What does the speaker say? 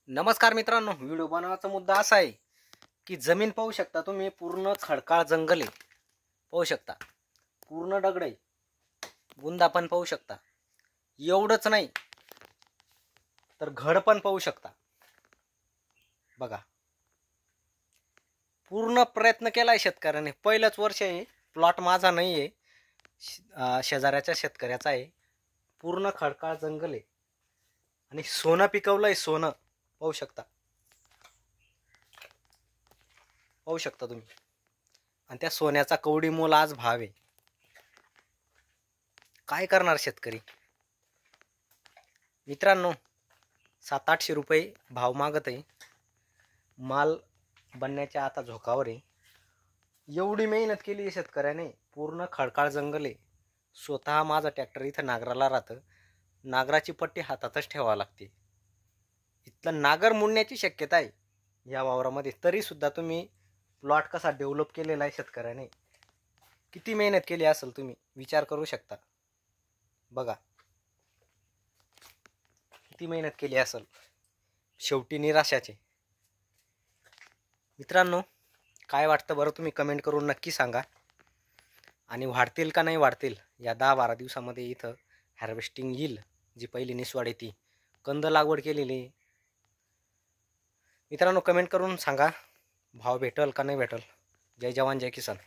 नमस्कार मित्रांनो, व्हिडिओ बनवायचा मुद्दा असा आहे की जमीन पाहू शकता तुम्ही, पूर्ण खडकाळ जंगल आहे, पाहू शकता पूर्ण दगड आहे, बुंदा पण पाहू शकता. एवढंच नाही तर घड पण पाहू शकता. बघा, पूर्ण प्रयत्न केलाय शेतकऱ्याने. पहिलंच वर्ष आहे, प्लॉट माझा नाही आहे, शेजाऱ्याच्या शेतकऱ्याचा आहे. पूर्ण खडकाळ जंगल आहे आणि सोनं पिकवलंय, सोनं पाहू शकता. पाहू शकता तुम्ही. आणि त्या सोन्याचा कवडी मोल आज भाव आहे. काय करणार शेतकरी मित्रांनो? 700-800 रुपये भाव मागत आहे. माल बनण्याच्या आता झोकावर आहे. एवढी मेहनत केली आहे शेतकऱ्याने. पूर्ण खडकाळ जंगल आहे. स्वतः माझा ट्रॅक्टर इथं नागराला राहतं. नागराची पट्टी हातातच ठेवावी लागते. इथलं नागर मुडण्याची शक्यता आहे या वावरामध्ये. तरी सुद्धा तुम्ही प्लॉट कसा डेव्हलप केलेला आहे शेतकऱ्याने, किती मेहनत केली असेल तुम्ही विचार करू शकता. बघा, किती मेहनत केली असेल. शेवटी निराशाचे. मित्रांनो, काय वाटतं बरं तुम्ही कमेंट करून नक्की सांगा. आणि वाढतील का नाही वाढतील या 10-12 दिवसामध्ये इथं हार्वेस्टिंग येईल. जी पहिली निसवाड आहे ती कंद लागवड केलेली. मित्रांनो, कमेंट करून सांगा भाव भेटल का नाही भेटल. जय जवान जय किसान.